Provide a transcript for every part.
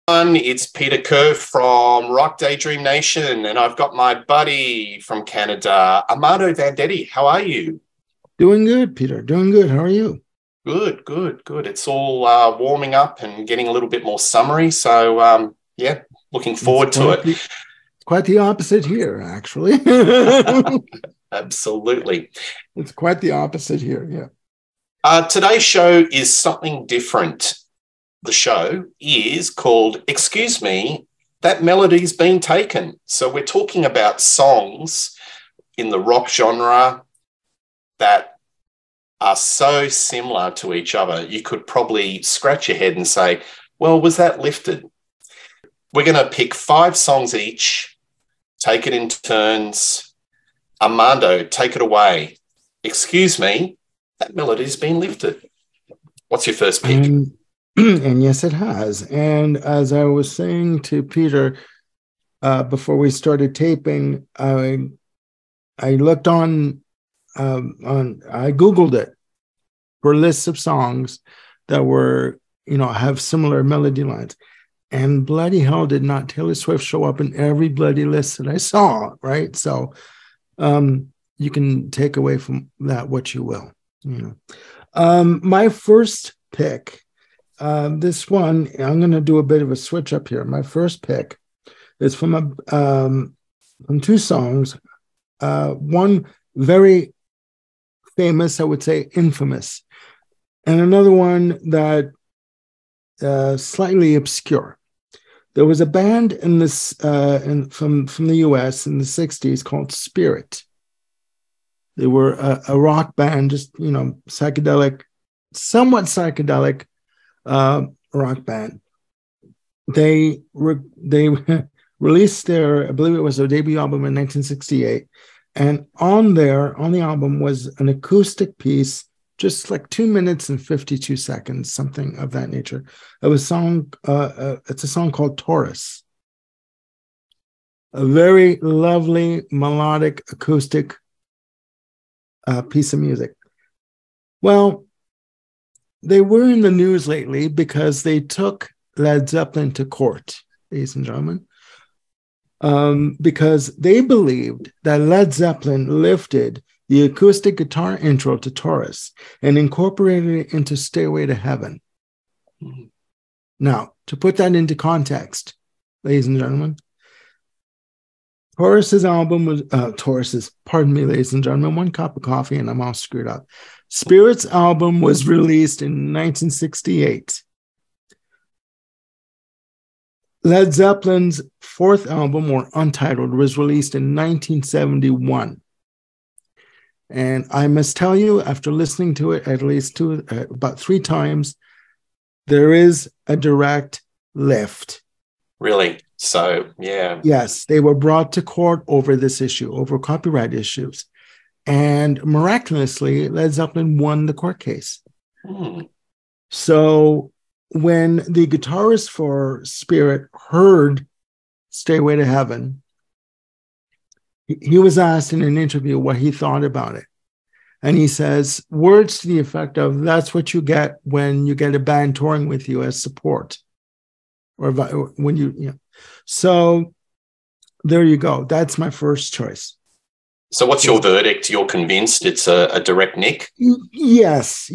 It's Peter Kerr from Daydream Nation, and I've got my buddy from Canada, Armando Vandetti. How are you? Doing good, Peter. Doing good. How are you? Good. It's all warming up and getting a little bit more summery. So, looking forward to it. Quite the opposite here, actually. Absolutely. It's quite the opposite here, yeah. Today's show is something different. The show is called Excuse Me, That Melody's Been Taken. So we're talking about songs in the rock genre that are so similar to each other. You could probably scratch your head and say, well, was that lifted? We're going to pick 5 songs each, take it in turns. Armando, take it away. Excuse me, that melody's been lifted. What's your first pick? And yes, it has. And as I was saying to Peter before we started taping, I looked on I Googled it for lists of songs that were, have similar melody lines. And bloody hell did not Taylor Swift show up in every bloody list that I saw, right? So you can take away from that what you will. My first pick, this one, I'm going to do a bit of a switch up here. My first pick is from 2 songs. One very famous, I would say infamous, and another one that slightly obscure. There was a band in this from the US in the 60s called Spirit. They were a rock band, just psychedelic, somewhat psychedelic rock band. They released their, I believe it was their debut album in 1968, and on the album was an acoustic piece, just like 2 minutes and 52 seconds, something of that nature. It was it's a song called Taurus. A very lovely melodic acoustic piece of music. Well, they were in the news lately because they took Led Zeppelin to court, ladies and gentlemen, because they believed that Led Zeppelin lifted the acoustic guitar intro to Taurus and incorporated it into Stairway to Heaven. Mm-hmm. Now, to put that into context, ladies and gentlemen, Taurus's album was, pardon me, ladies and gentlemen, one cup of coffee and I'm all screwed up. Spirit's album was released in 1968. Led Zeppelin's 4th album, or Untitled, was released in 1971. And I must tell you, after listening to it at least about 3 times, there is a direct lift. Really? So, yeah. Yes, they were brought to court over this issue, over copyright issues. And miraculously, Led Zeppelin won the court case. So when the guitarist for Spirit heard Stairway to Heaven, he was asked in an interview what he thought about it. And he says words to the effect of, that's what you get when you get a band touring with you as support. Or when you. So there you go. That's my first choice. So what's your verdict? You're convinced it's a direct nick? Yes,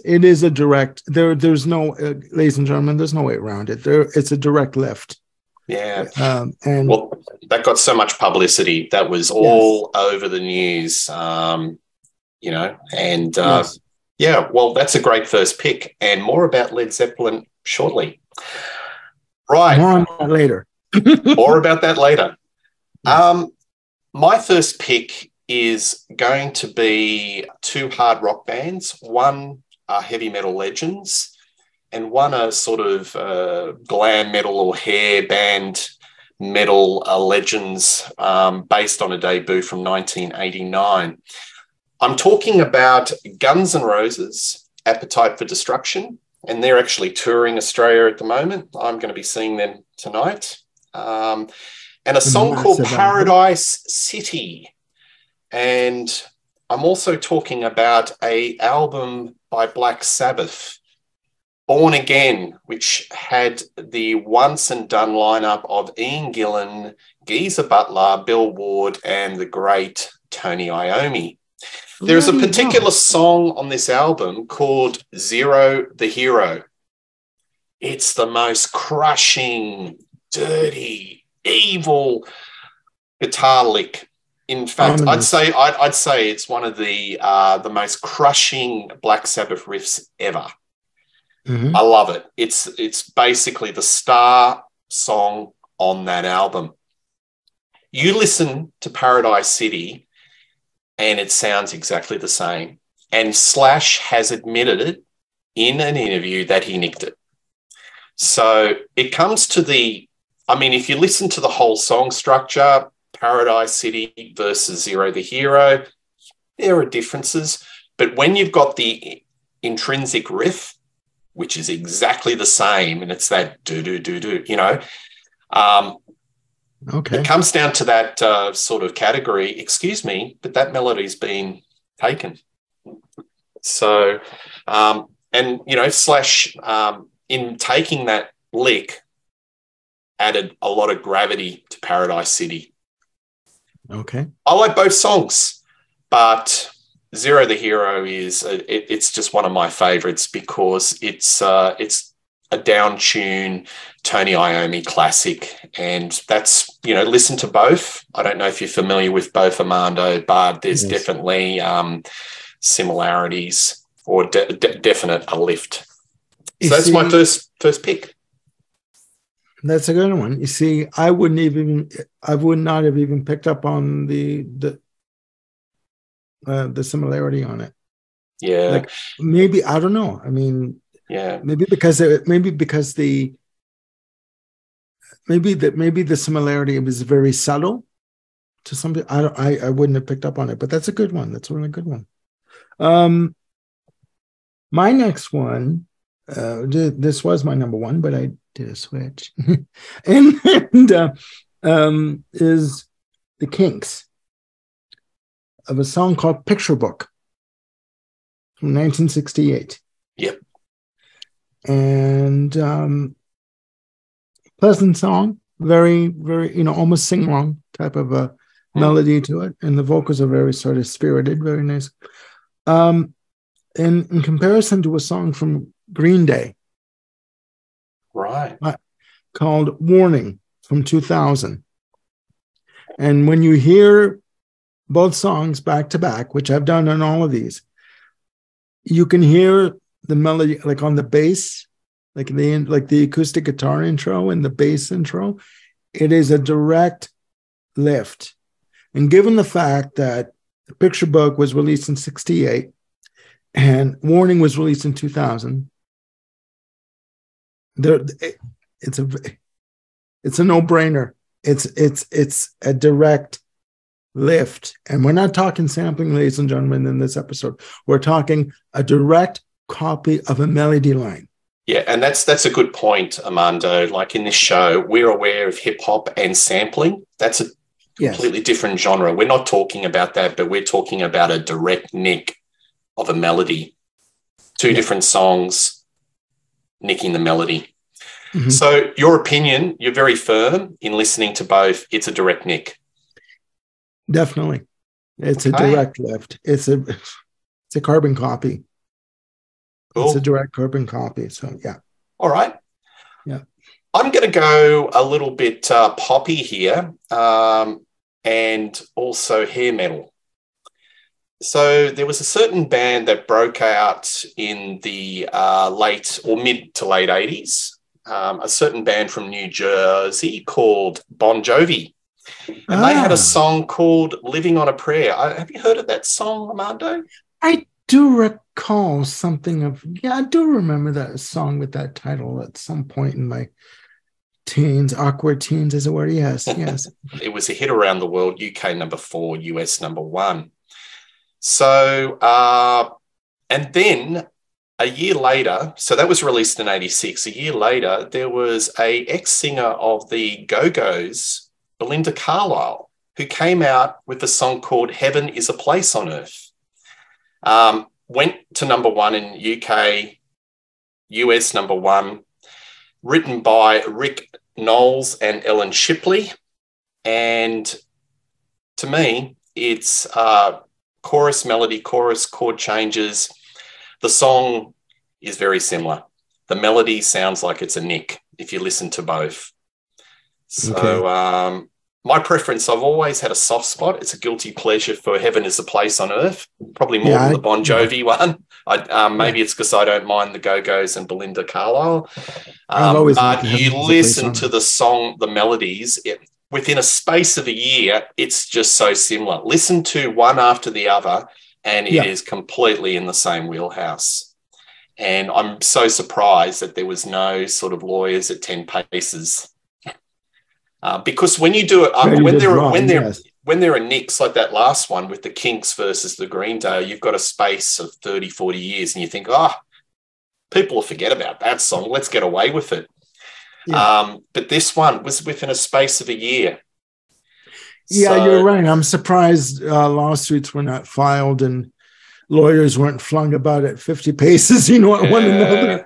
it is a direct. There's no, ladies and gentlemen, there's no way around it. It's a direct lift. Yeah. And well, that got so much publicity. That was all over the news, and yeah, well, that's a great first pick, and more about Led Zeppelin shortly. Right. More on that later. More about that later. Yes. My first pick is going to be 2 hard rock bands. One are heavy metal legends, and one are sort of glam metal or hair band metal legends based on a debut from 1989. I'm talking about Guns N' Roses, Appetite for Destruction, and they're actually touring Australia at the moment. I'm going to be seeing them tonight. And a song called Paradise City. And I'm also talking about an album by Black Sabbath, Born Again, which had the once and done lineup of Ian Gillan, Geezer Butler, Bill Ward, and the great Tony Iommi. There's a particular song on this album called Zero the Hero. It's the most crushing, dirty, evil guitar lick. In fact, I'd say it's one of the most crushing Black Sabbath riffs ever. Mm-hmm. I love it. It's basically the star song on that album. You listen to Paradise City and it sounds exactly the same. And Slash has admitted it in an interview that he nicked it. So it comes to if you listen to the whole song structure, Paradise City versus Zero the Hero, there are differences. But when you've got the intrinsic riff, which is exactly the same, and it's that do-do-do-do, it comes down to that sort of category, excuse me, but that melody's been taken. So, Slash, in taking that lick, added a lot of gravity to Paradise City. Okay. I like both songs, but Zero the Hero it's just one of my favorites because it's a down tune Tony Iommi classic, and that's listen to both. I don't know if you're familiar with both, Armando, but there's definitely similarities or definite a lift. So that's my first pick. That's a good one. You see, I would not have even picked up on the similarity on it. Yeah. Like maybe, I don't know. I mean, yeah. Maybe the similarity was very subtle to something. I wouldn't have picked up on it, but that's a good one. That's a really good one. My next one, this was my number one, but I did a switch, and is the Kinks of a song called Picture Book from 1968. Yep. And pleasant song, very, very, almost sing-along type of a melody to it. And the vocals are very sort of spirited, very nice. And in comparison to a song from Green Day. Right. Called Warning from 2000. And when you hear both songs back to back, which I've done on all of these, you can hear the melody like on the bass, like the acoustic guitar intro and the bass intro. It is a direct lift. And given the fact that the Picture Book was released in 68 and Warning was released in 2000, it's a no-brainer. It's a direct lift. And we're not talking sampling, ladies and gentlemen, in this episode. We're talking a direct copy of a melody line. Yeah, and that's a good point, Armando. Like in this show, we're aware of hip hop and sampling. That's a completely different genre. We're not talking about that, but we're talking about a direct nick of a melody. Two different songs nicking the melody. Mm-hmm. So your opinion, you're very firm in listening to both. It's a direct nick. Definitely. It's a direct lift. It's a carbon copy. Cool. It's a direct carbon copy. So, yeah. All right. Yeah. I'm going to go a little bit poppy here and also hair metal. So there was a certain band that broke out in the late or mid to late 80s, a certain band from New Jersey called Bon Jovi. And they had a song called Living on a Prayer. Have you heard of that song, Armando? I do recall something of, I do remember that song with that title at some point in my teens, awkward teens, as it were. Yes. It was a hit around the world, UK number 4, US number 1. So, and then a year later, so that was released in 86. A year later, there was a ex-singer of the Go-Go's, Belinda Carlisle, who came out with a song called Heaven is a Place on Earth. Went to number 1 in UK, US #1, written by Rick Knowles and Ellen Shipley. And to me, it's chorus, melody, chorus, chord changes. The song is very similar. The melody sounds like it's a Nick if you listen to both. So my preference, I've always had a soft spot. It's a guilty pleasure for Heaven is a Place on Earth, probably more than the Bon Jovi one. Maybe it's because I don't mind the Go-Go's and Belinda Carlisle. But you listen to the song, the melodies, within a space of a year, it's just so similar. Listen to one after the other, and it is completely in the same wheelhouse. And I'm so surprised that there was no sort of lawyers at 10 paces. Because when you do it, when there are nicks like that last one with the Kinks versus the Green Day, you've got a space of 30, 40 years, and you think, people will forget about that song. Let's get away with it. Yeah. But this one was within a space of a year. Yeah, so, you're right. I'm surprised lawsuits were not filed and lawyers weren't flung about at 50 paces, at one another,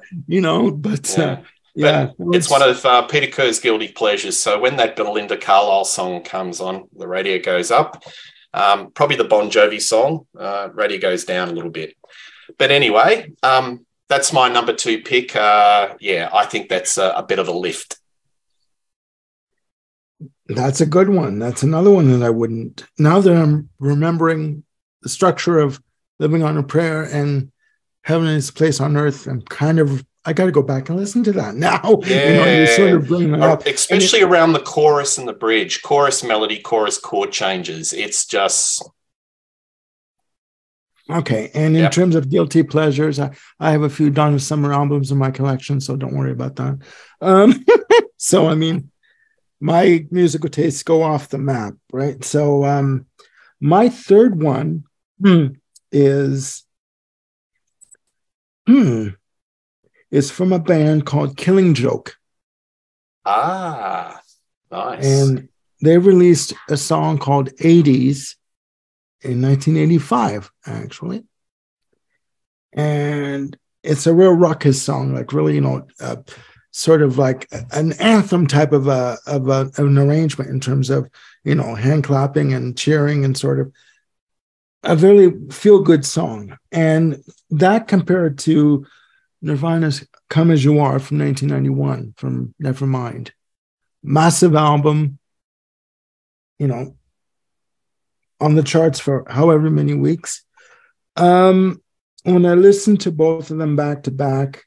but... But it's one of Peter Kerr's guilty pleasures. So when that Belinda Carlisle song comes on, the radio goes up. Probably the Bon Jovi song, radio goes down a little bit. But anyway, that's my number 2 pick. I think that's a bit of a lift. That's a good one. That's another one that I wouldn't. Now that I'm remembering the structure of Living on a Prayer and Heaven is a Place on Earth, I got to go back and listen to that now. Yeah. You sort of bring that up. Especially around the chorus and the bridge. Chorus melody, chorus chord changes. It's just... Okay. And in terms of guilty pleasures, I have a few Donna Summer albums in my collection, so don't worry about that. So, my musical tastes go off the map, right? So my third one is from a band called Killing Joke. Nice. And they released a song called 80s in 1985, actually. And it's a real ruckus song, like really, sort of like an anthem type of an arrangement in terms of, hand clapping and cheering and sort of a very feel-good song. And that compared to Nirvana's Come As You Are from 1991 from Nevermind. Massive album, on the charts for however many weeks. When I listened to both of them back to back,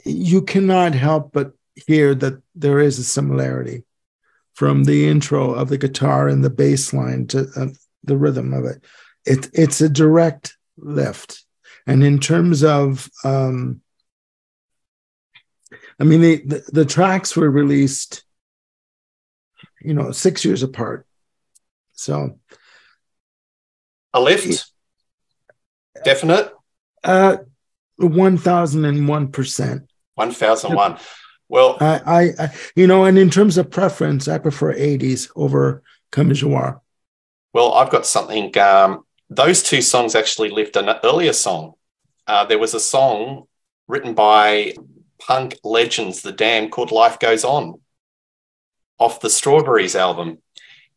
you cannot help but hear that there is a similarity from the intro of the guitar and the bass line to the rhythm of it. It's a direct lift. And in terms of, the tracks were released, 6 years apart. So, a lift, definite. 1001%. 1001. Well, I and in terms of preference, I prefer 80s over Come As You Are. Well, I've got something. Those two songs actually lift an earlier song. There was a song written by punk legends, The Damned, called Life Goes On, off the Strawberries album.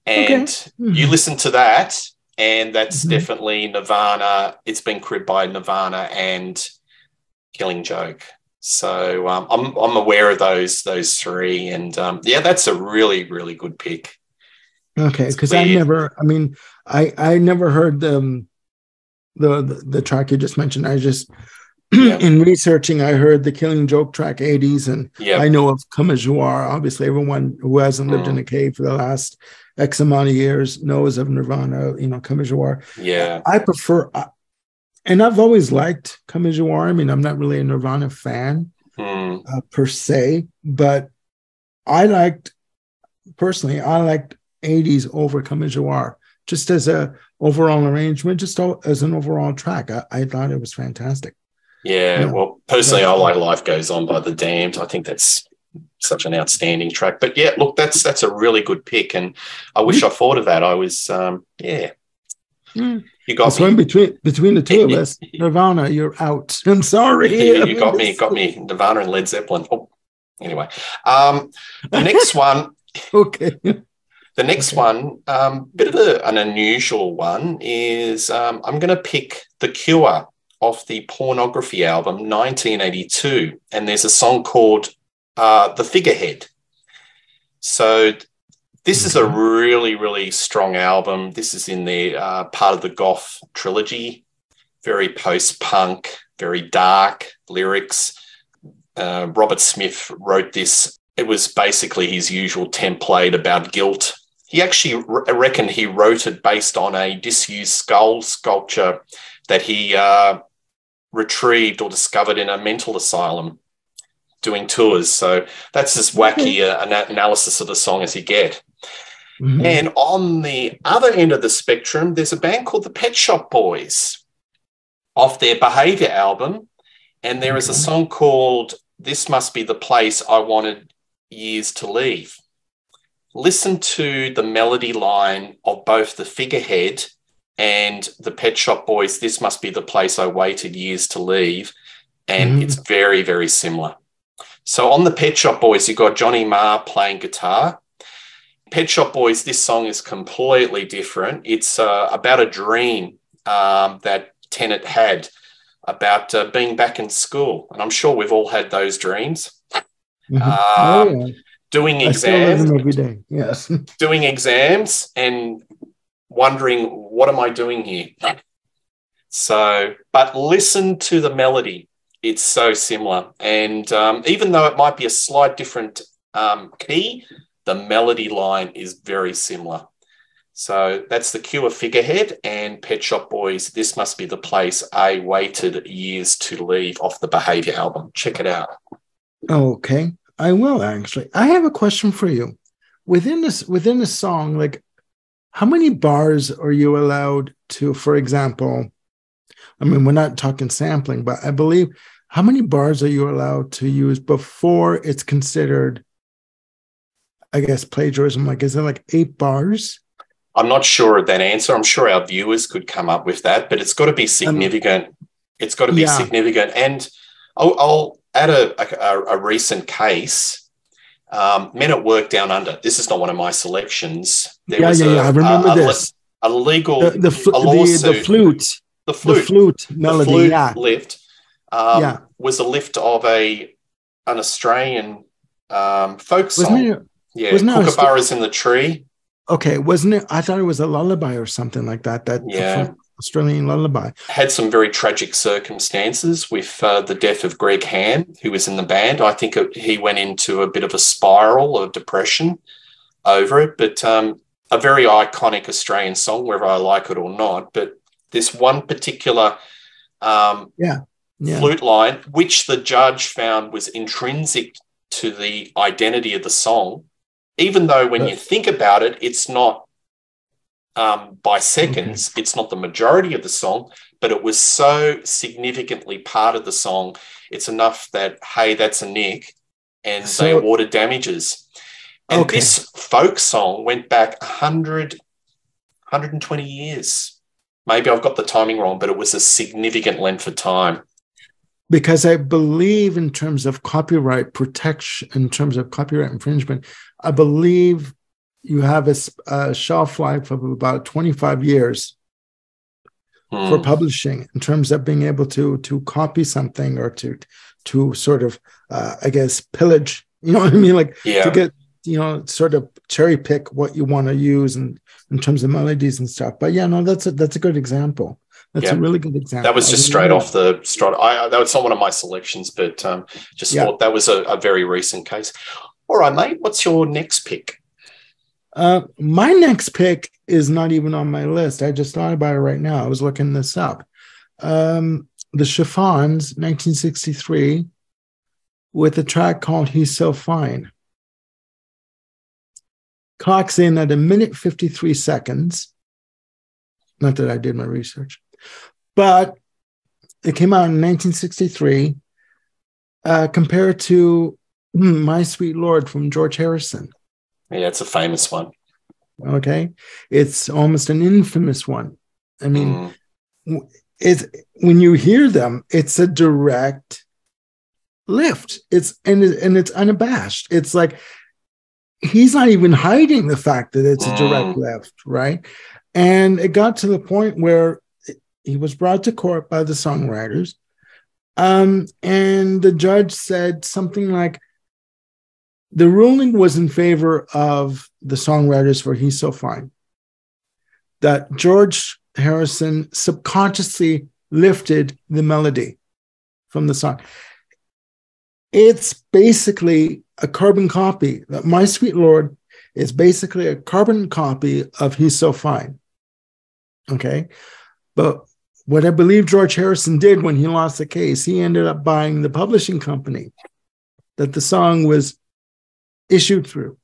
And you listen to that, and that's definitely Nirvana. It's been cribbed by Nirvana and Killing Joke. So I'm aware of those three. And that's a really, really good pick. Okay, because I never heard the track you just mentioned. I just in researching, I heard the Killing Joke track 80s, and I know of Come As You Are. Obviously, everyone who hasn't lived in a cave for the last X amount of years knows of Nirvana, Come As You Are. Yeah. I prefer, and I've always liked Come As You Are. I'm not really a Nirvana fan per se, but I liked 80s over Come As You Are, just as a overall arrangement, just as an overall track. I thought it was fantastic. Yeah, well, personally, I like Life Goes On by The Damned. I think that's such an outstanding track. But yeah, look, that's a really good pick, and I wish I thought of that. I was, You got This one me. between the two of us, Nirvana, you're out. I'm sorry. You got me. Got me. Nirvana and Led Zeppelin. Oh, anyway, the next one. Okay. The next one, bit of an unusual one, is I'm going to pick The Cure off the Pornography album, 1982, and there's a song called The Figurehead. So this is a really, really strong album. This is in the part of the goth trilogy, very post-punk, very dark lyrics. Robert Smith wrote this. It was basically his usual template about guilt. He actually reckoned he wrote it based on a disused skull sculpture that he retrieved or discovered in a mental asylum doing tours. So that's as wacky an analysis of the song as you get. Mm-hmm. And on the other end of the spectrum, there's a band called the Pet Shop Boys off their Behaviour album. And there is a song called This Must Be the Place I Wanted Years to Leave. Listen to the melody line of both the Figurehead and the Pet Shop Boys, This Must Be the Place I Waited Years to Leave. And it's very, very similar. So on the Pet Shop Boys, you've got Johnny Marr playing guitar. Pet Shop Boys, this song is completely different. It's about a dream that Tennant had about being back in school. And I'm sure we've all had those dreams. Doing exams every day. Yes. Doing exams and wondering, what am I doing here? So, but listen to the melody. It's so similar. And even though it might be a slight different key, the melody line is very similar. So that's the Cure Figurehead and Pet Shop Boys, This Must Be the Place I Waited Years to Leave off the Behaviour album. Check it out. Okay. I will actually. I have a question for you. Within the song, like, how many bars are you allowed to, for example, I mean, we're not talking sampling, but I believe, how many bars are you allowed to use before it's considered, I guess, plagiarism? Like, is it like 8 bars? I'm not sure of that answer. I'm sure our viewers could come up with that, but it's got to be significant. It's got to be significant. And I'll add a recent case. Men at Work Down Under. This is not one of my selections. I remember this. A legal lawsuit. The flute melody. The flute lift was a lift of an Australian folk song. Kookaburras in the Tree. Okay, wasn't it? I thought it was a lullaby or something like that. Australian lullaby. Had some very tragic circumstances with the death of Greg Ham, who was in the band. I think he went into a bit of a spiral of depression over it, but a very iconic Australian song, whether I like it or not. But this one particular flute line, which the judge found was intrinsic to the identity of the song, even though when you think about it, it's not by seconds, it's not the majority of the song, but it was so significantly part of the song, it's enough that, hey, that's a nick, and they awarded damages. And this folk song went back 120 years. Maybe I've got the timing wrong, but it was a significant length of time. Because I believe in terms of copyright protection, in terms of copyright infringement, I believe you have a shelf life of about 25 years for publishing, in terms of being able to copy something or to sort of, I guess, pillage, you know what I mean? Like to get, sort of cherry pick what you want to use in terms of melodies and stuff. But that's a good example. That's a really good example. That was just straight off the strut. That was not one of my selections, but thought that was a very recent case. All right, mate, what's your next pick? My next pick is not even on my list. I just thought about it right now. I was looking this up. The Chiffons, 1963, with a track called He's So Fine. Clocks in at 1 minute 53 seconds. Not that I did my research, but it came out in 1963, compared to My Sweet Lord from George Harrison. Yeah, it's a famous one. Okay. It's almost an infamous one. I mean, it's when you hear them, it's a direct lift. It's unabashed. It's like he's not even hiding the fact that it's a direct lift, right? And it got to the point where he was brought to court by the songwriters. And the judge said something like, the ruling was in favor of the songwriters for He's So Fine, that George Harrison subconsciously lifted the melody from the song. It's basically a carbon copy. My Sweet Lord is basically a carbon copy of He's So Fine. Okay. But what I believe George Harrison did when he lost the case, he ended up buying the publishing company that the song was issued through.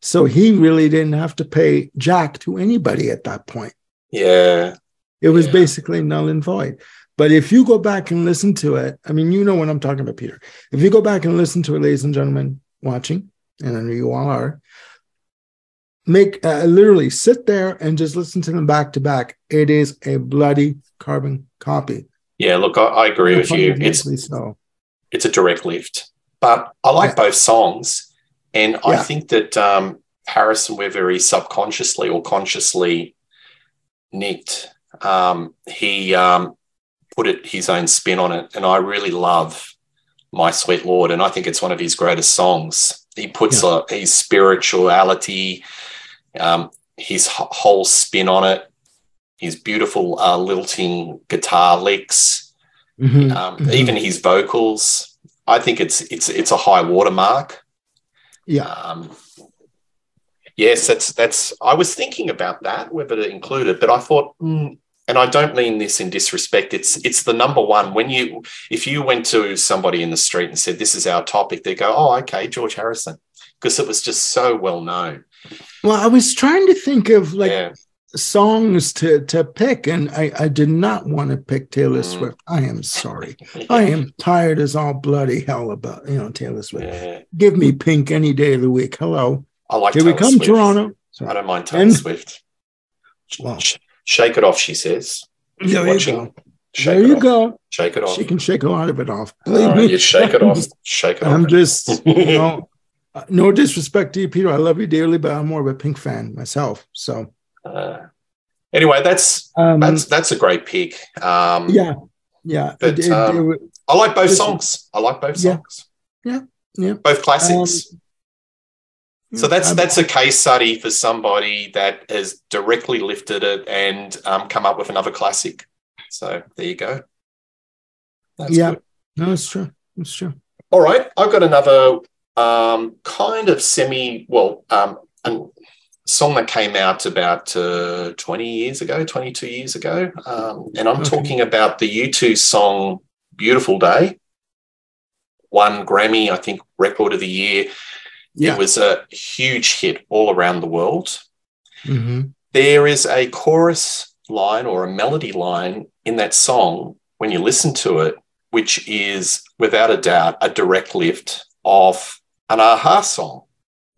So he really didn't have to pay jack to anybody at that point. Yeah. It was basically null and void. But if you go back and listen to it, I mean, you know what I'm talking about, Peter. If you go back and listen to it, ladies and gentlemen watching, and I know you all are, literally sit there and just listen to them back to back. It is a bloody carbon copy. Yeah, look, I agree with you. It's a direct lift. But I like both songs. And I think that Harrison, we're very subconsciously or consciously nicked. He put his own spin on it. And I really love My Sweet Lord. And I think it's one of his greatest songs. He puts his spirituality, his whole spin on it, his beautiful lilting guitar licks, even his vocals. I think it's a high watermark. Yeah. Yes, that's. I was thinking about that, whether to include it, but I thought, and I don't mean this in disrespect. It's the number one. If you went to somebody in the street and said, "This is our topic," they go, "Oh, okay, George Harrison," because it was just so well known. Well, I was trying to think of songs to pick, and I did not want to pick Taylor Swift. I am sorry. I am tired as all bloody hell about Taylor Swift. Yeah. Give me Pink any day of the week. Hello. I like Here Taylor we come, Swift. Toronto. Sorry. I don't mind Taylor Swift. Well, shake it off, she says. There you go. There you go. Shake it off. She can shake a lot of it off. Believe me. You shake it off. Shake it off. I'm just, no disrespect to you, Peter. I love you dearly, but I'm more of a Pink fan myself. So, anyway, that's a great pick. Yeah. But I like both songs. Yeah. Both classics. So that's a case study for somebody that has directly lifted it and come up with another classic. So there you go. That's good. No, it's true. It's true. All right, I've got another kind of a song that came out about 22 years ago. And I'm talking about the U2 song Beautiful Day. Won Grammy, I think, Record of the Year. Yeah. It was a huge hit all around the world. Mm-hmm. There is a chorus line or a melody line in that song when you listen to it, which is without a doubt a direct lift of an A-ha song.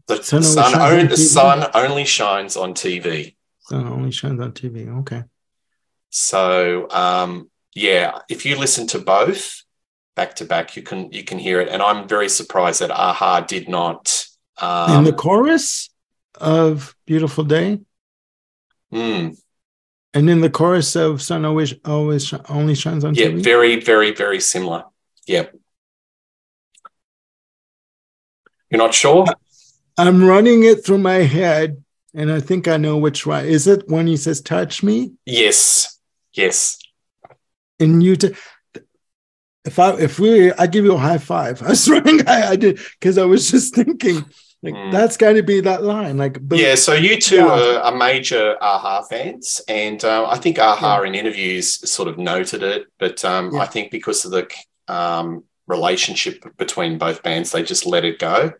The sun only shines on TV. Sun only shines on TV. Okay. So, if you listen to both back to back, you can hear it. And I'm very surprised that A-ha did not. In the chorus of Beautiful Day? And in the chorus of Sun Always Only Shines on TV? Yeah, very, very, very similar. Yeah. You're not sure? I'm running it through my head, and I think I know which one. Is it when he says, touch me? Yes. And you... I give you a high five. I was running. I did because I was just thinking that's got to be that line. So you two are major A-ha fans, and I think A-ha in interviews sort of noted it, but I think because of the relationship between both bands, they just let it go.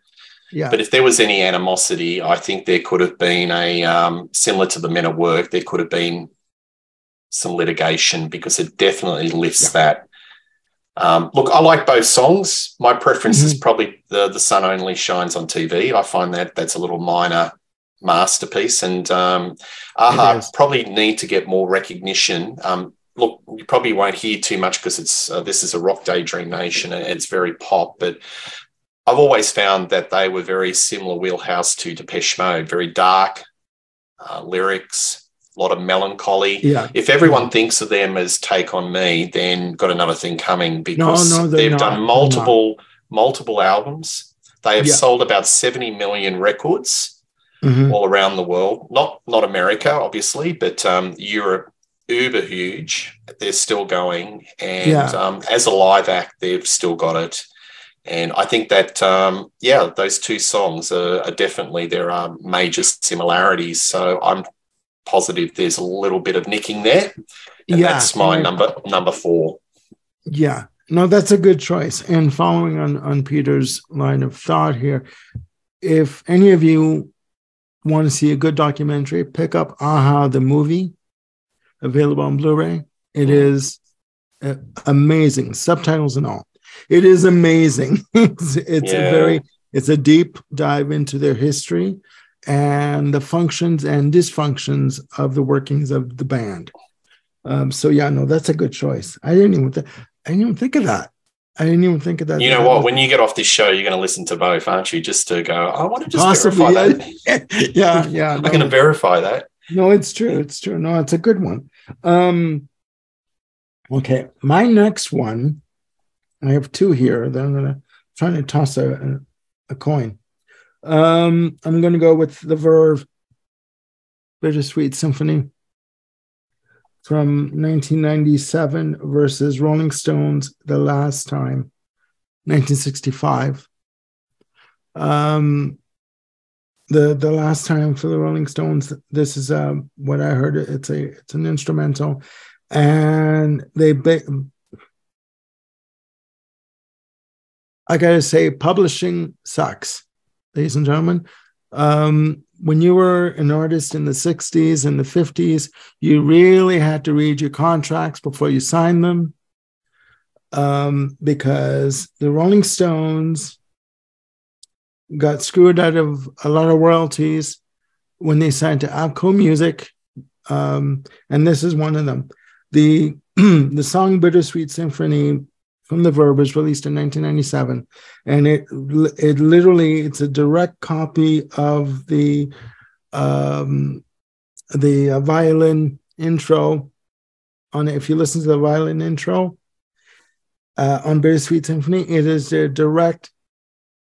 Yeah. But if there was any animosity, I think there could have been similar to the Men at Work. There could have been some litigation because it definitely lifts that. Look, I like both songs. My preference is probably the Sun Only Shines on TV. I find that's a little minor masterpiece, and AHA probably need to get more recognition. Look, you probably won't hear too much because it's this is a rock Daydream Nation and it's very pop, but I've always found that they were very similar wheelhouse to Depeche Mode, very dark lyrics, a lot of melancholy. Yeah. If everyone thinks of them as Take On Me, then got another thing coming, because they've done multiple albums. They have sold about 70 million records all around the world. Not America, obviously, but Europe, uber huge. They're still going. And as a live act, they've still got it. And I think that, those two songs are definitely, there are major similarities. So I'm positive there's a little bit of nicking there. And that's my number 4. Yeah. No, that's a good choice. And following on Peter's line of thought here, if any of you want to see a good documentary, pick up AHA, the movie, available on Blu-ray. It is amazing, subtitles and all. It is amazing. It's a deep dive into their history and the functions and dysfunctions of the workings of the band. That's a good choice. I didn't even think of that. You know what? When you get off this show, you're going to listen to both, aren't you? Just to go, I want to just possibly verify that. Yeah. I'm going to verify that. No, it's true. It's true. No, it's a good one. Okay, my next one, I have 2 here that I'm going to try to toss a coin. I'm going to go with the Verve, Bitter Sweet Symphony from 1997 versus Rolling Stones, The Last Time, 1965. The last time for the Rolling Stones, this is what I heard. It's an instrumental, and I gotta say, publishing sucks, ladies and gentlemen. When you were an artist in the 60s and the 50s, you really had to read your contracts before you signed them, because the Rolling Stones got screwed out of a lot of royalties when they signed to Avco Music, and this is one of them. The song Bitter Sweet Symphony from the Verve was released in 1997, and it literally, it's a direct copy of the violin intro on it. If you listen to the violin intro on Bitter Sweet Symphony, it is a direct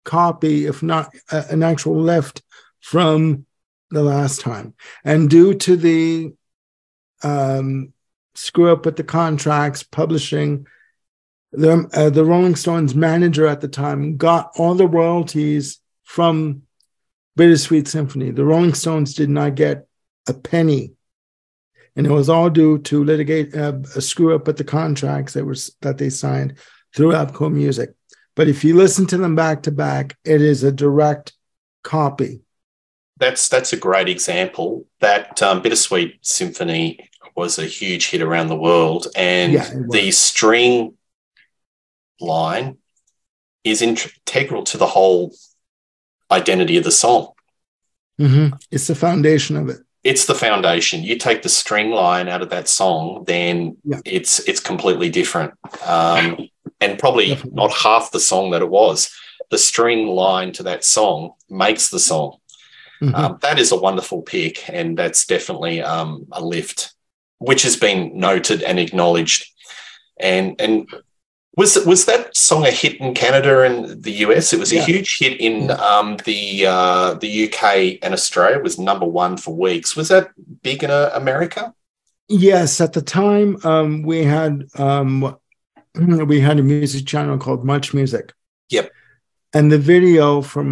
copy, if not an actual lift from The Last Time. And due to the screw up with the contracts, publishing, the Rolling Stones manager at the time got all the royalties from Bitter Sweet Symphony. The Rolling Stones did not get a penny, and it was all due to litigate a screw up with the contracts that they signed through Avco Music. But if you listen to them back to back, it is a direct copy. That's a great example. That Bittersweet Symphony was a huge hit around the world, and the string line is integral to the whole identity of the song. It's the foundation of it. It's the foundation. You take the string line out of that song, then it's completely different. And probably not half the song that it was. The string line to that song makes the song. That is a wonderful pick, and that's definitely a lift, which has been noted and acknowledged. And was that song a hit in Canada and the US? It was a huge hit in the UK and Australia. It was number 1 for weeks. Was that big in America? Yes, at the time we had a music channel called Much Music. Yep. And the video for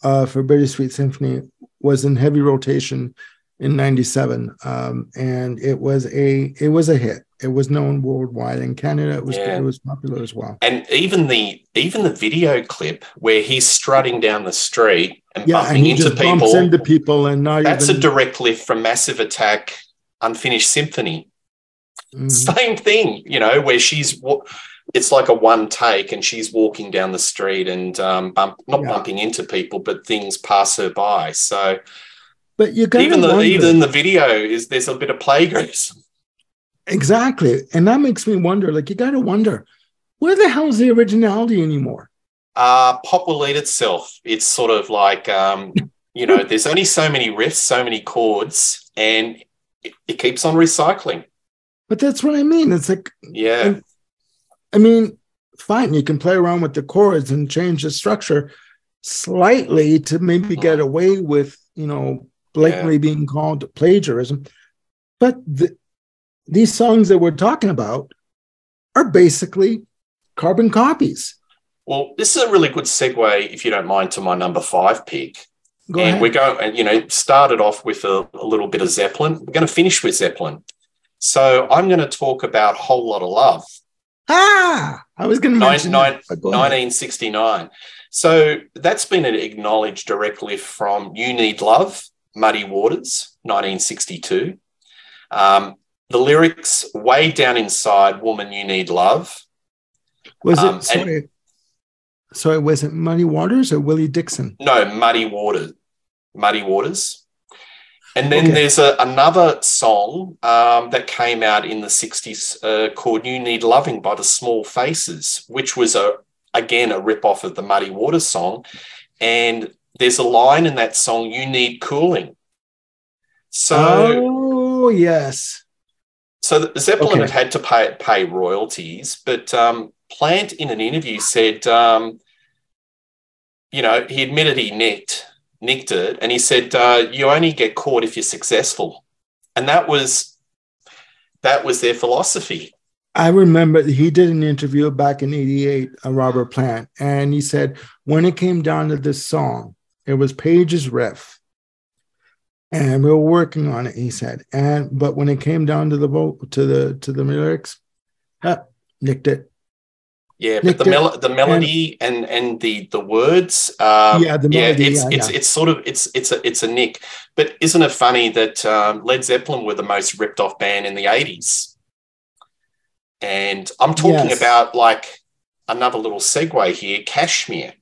Bitter Sweet Symphony was in heavy rotation in 97. And it was a hit. It was known worldwide. In Canada, it was popular as well. And even the video clip where he's strutting down the street and bumping into people. Bumps into people, and that's a direct lift from Massive Attack, Unfinished Symphony. Same thing, where it's like a one take and she's walking down the street and bumping into people, but things pass her by. So But you gotta even the video is there's a bit of plagiarism. Exactly. And that makes me wonder, like, you gotta wonder, where the hell is the originality anymore? Pop will eat itself. It's sort of like there's only so many riffs, so many chords, and it keeps on recycling. But that's what I mean. It's like, yeah. I mean, fine, you can play around with the chords and change the structure slightly to maybe get away with, blatantly being called plagiarism. But these songs that we're talking about are basically carbon copies. Well, this is a really good segue, if you don't mind, to my number 5 pick. Go ahead. We're going, started off with a little bit of Zeppelin. We're going to finish with Zeppelin. So I'm going to talk about Whole Lot of Love. I was going to mention 1969. So that's been acknowledged directly from You Need Love, Muddy Waters, 1962. The lyrics, Way Down Inside, Woman, You Need Love. Was it, sorry, was it Muddy Waters or Willie Dixon? No, Muddy Waters. And then there's another song that came out in the 60s called You Need Loving by the Small Faces, which was, again, a rip-off of the Muddy Waters song. And there's a line in that song, You Need Cooling. So, yes. So the Zeppelin have had to pay royalties, but Plant in an interview said, he admitted he nicked it, and he said, you only get caught if you're successful. And that was their philosophy. I remember he did an interview back in 88, Robert Plant, and he said when it came down to this song, it was Page's riff, and we were working on it, he said. But when it came down to the lyrics, nicked it. Yeah, but the melody and the words, the melody, it's a nick. But isn't it funny that Led Zeppelin were the most ripped off band in the 80s? And I'm talking about, like, another little segue here, Kashmir.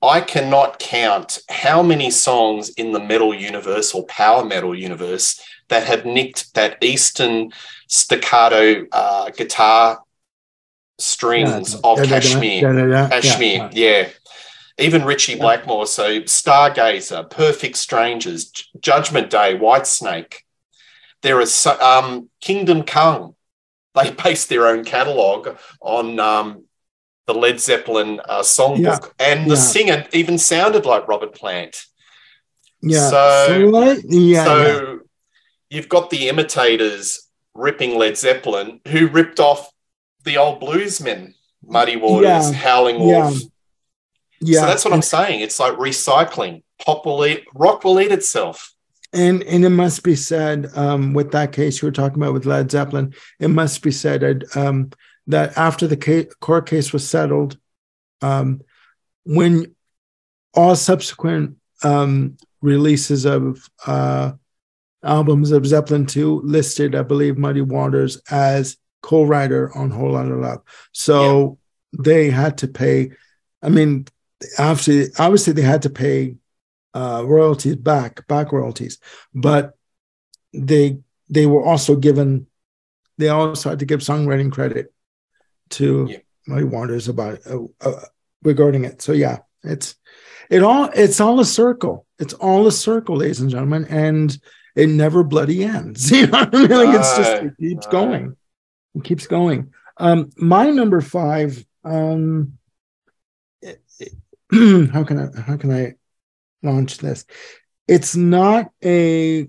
I cannot count how many songs in the metal universe or power metal universe that have nicked that Eastern staccato guitar strings of Kashmir. Even Ritchie Blackmore. So Stargazer, Perfect Strangers, Judgment Day, Whitesnake. There is Kingdom Come. They based their own catalogue on the Led Zeppelin songbook, and the singer even sounded like Robert Plant. So you've got the imitators ripping Led Zeppelin, who ripped off the old bluesmen, Muddy Waters, Howling Wolf. So that's what I'm saying. It's like recycling. Rock will eat itself. And it must be said, with that case you were talking about with Led Zeppelin, it must be said that after the court case was settled, when all subsequent releases of albums of Zeppelin 2 listed, I believe, Muddy Waters as co-writer on Whole Lot of Love. So they had to pay, I mean, obviously they had to pay royalties back royalties, but they were also given, they also had to give songwriting credit to Muddy Waters about regarding it. So it's all a circle. It's all a circle, ladies and gentlemen, and it never bloody ends. You know what I mean? Like it keeps going. It keeps going. My number 5. How can I launch this? It's not a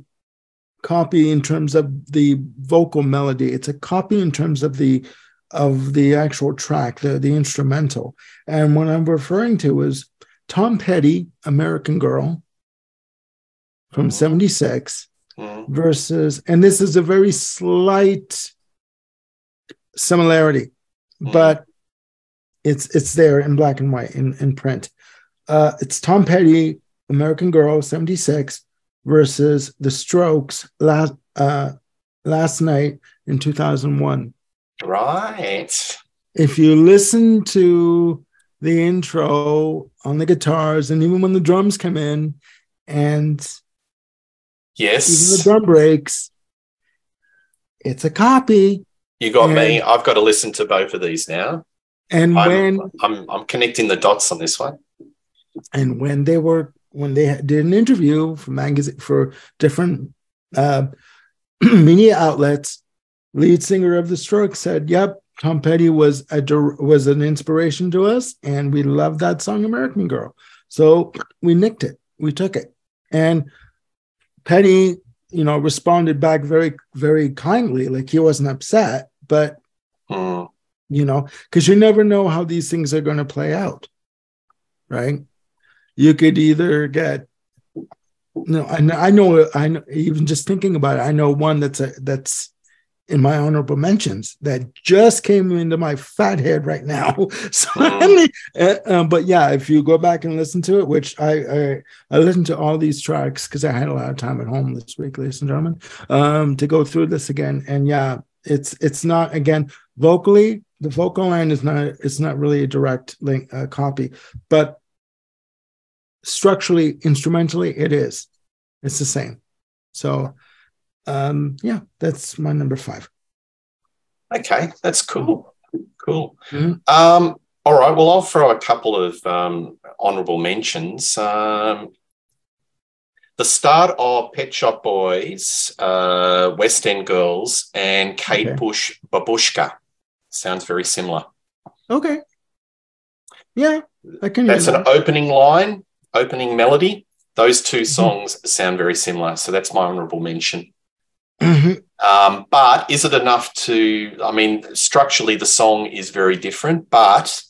copy in terms of the vocal melody. It's a copy in terms of the actual track, the instrumental. And what I'm referring to is Tom Petty, American Girl from 76 versus, and this is a very slight similarity, but it's there in black and white in print. It's Tom Petty, American Girl, 76 versus The Strokes, Last Night in 2001. Right. If you listen to the intro on the guitars, and even when the drums come in, and even the Yes. drum breaks. It's a copy. You got me. I've got to listen to both of these now. And I'm connecting the dots on this one. And when they did an interview for different media outlets, lead singer of the Strokes said, "Yep, Tom Petty was an inspiration to us, and we loved that song, American Girl. So we nicked it, we took it." And Petty, responded back very, very kindly, like he wasn't upset, but because you never know how these things are going to play out, right? You could either get, I know, even just thinking about it, I know one that's in my honorable mentions that just came into my fat head right now. So, but yeah, if you go back and listen to it, which I listened to all these tracks because I had a lot of time at home this week, ladies and gentlemen, to go through this again. And yeah, it's not, again, vocally, the vocal line it's not really a direct copy, but structurally, instrumentally, it's the same. So yeah, that's my number 5. Okay, that's cool. All right, well, I'll throw a couple of honorable mentions. The start of Pet Shop Boys, West End Girls, and Kate Bush, Babushka. Sounds very similar. Okay. Yeah, I can. That's an opening line, opening melody. Those two songs sound very similar, so that's my honorable mention. But is it enough structurally the song is very different, but,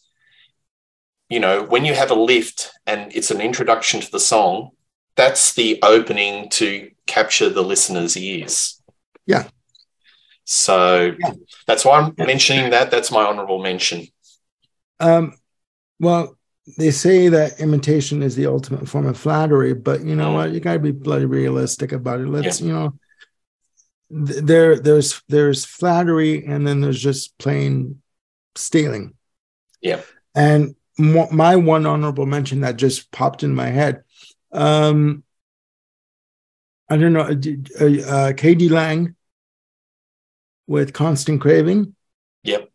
when you have a lift and it's an introduction to the song, that's the opening to capture the listener's ears. Yeah. So that's why I'm mentioning that. That's my honorable mention. Well, they say that imitation is the ultimate form of flattery, but you know what? You got to be bloody realistic about it. Let's, there's flattery, and then there's just plain stealing. Yeah. And my one honorable mention that just popped in my head, I don't know, K.D. Lang with Constant Craving. Yep.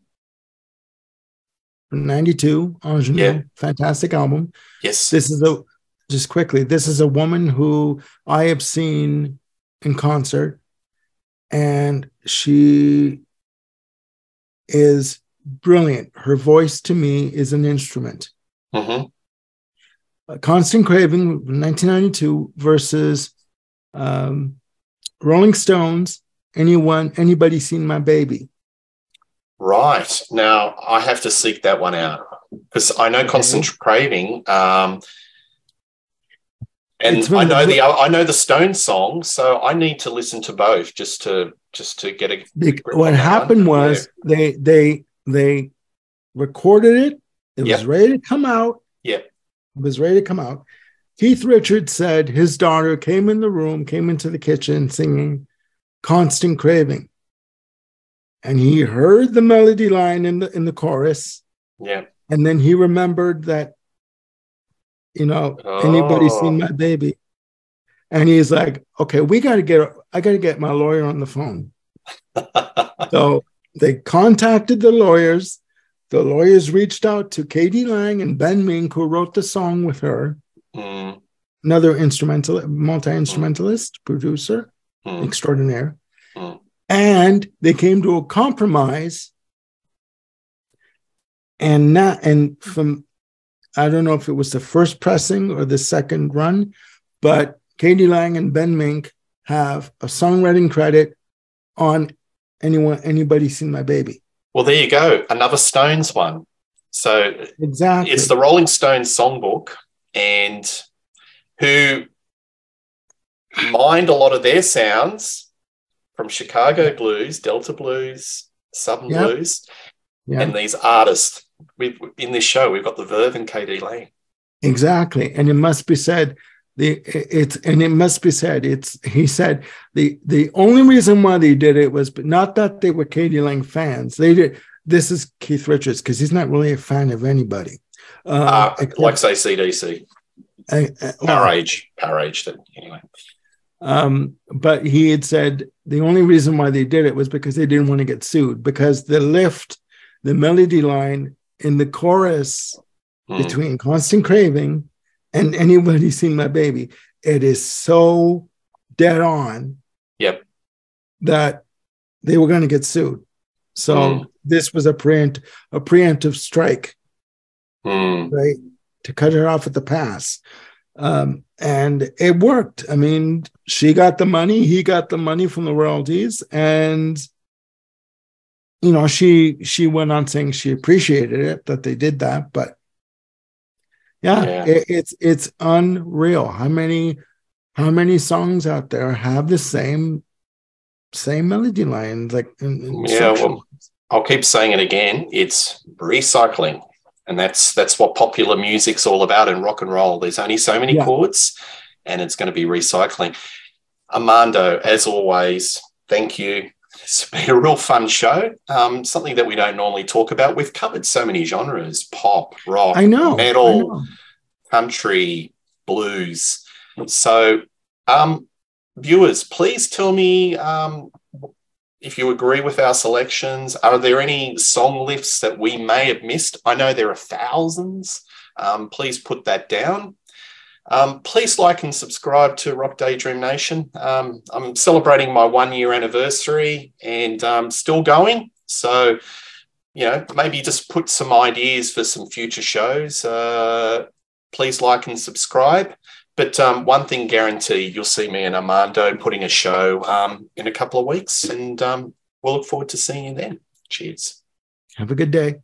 92, Ingenue, fantastic album. Yes. This is a woman who I have seen in concert, and she is brilliant. Her voice to me is an instrument. Constant Craving, 1992 versus Rolling Stones, Anybody Seen My Baby? Right. Now, I have to seek that one out because I know Constant Craving, and I know the Stones song, so I need to listen to both just to get a grip. What happened was they recorded it. It was ready to come out. Yeah. It was ready to come out. Keith Richards said his daughter came into the kitchen singing Constant Craving. And he heard the melody line in the chorus. Yeah. And then he remembered that, Anybody Seen My Baby? And he's like, okay, I got to get my lawyer on the phone. So they contacted the lawyers. The lawyers reached out to K.D. Lang and Ben Mink, who wrote the song with her. Another multi-instrumentalist, producer, extraordinaire. And they came to a compromise, and from, I don't know if it was the first pressing or the second run, but K.D. Lang and Ben Mink have a songwriting credit on Anybody Seen My Baby. Well, there you go, another Stones one. So exactly, it's the Rolling Stones songbook, and who mined a lot of their sounds from Chicago blues, Delta blues, Southern blues, and these artists. In this show, we've got the Verve and K.D. Lang. Exactly, and it must be said. He said the only reason why they did it was not that they were K.D. Lang fans. They did. This is Keith Richards because he's not really a fan of anybody. Like say CDC. Power Age. Anyway. But he had said the only reason why they did it was because they didn't want to get sued, because the lift, the melody line in the chorus between Constant Craving and Anybody Seen My Baby, it is so dead on. Yep. That they were going to get sued. So this was a preemptive strike, right, to cut her off at the pass. And it worked. I mean, she got the money, he got the money from the royalties, and you know, she went on saying she appreciated it that they did that. But it's unreal how many songs out there have the same melody line, like well, I'll keep saying it again. It's recycling. And that's what popular music's all about in rock and roll. There's only so many chords, and it's going to be recycling. Armando, as always, thank you. It's been a real fun show. Something that we don't normally talk about. We've covered so many genres: pop, rock, metal, country, blues. So, viewers, please tell me if you agree with our selections. Are there any song lists that we may have missed? I know there are thousands. Please put that down. Please like and subscribe to Rock Daydream Nation. I'm celebrating my 1-year anniversary and still going. So, you know, maybe just put some ideas for some future shows. Please like and subscribe. But one thing guaranteed, you'll see me and Armando putting a show in a couple of weeks, and we'll look forward to seeing you then. Cheers. Have a good day.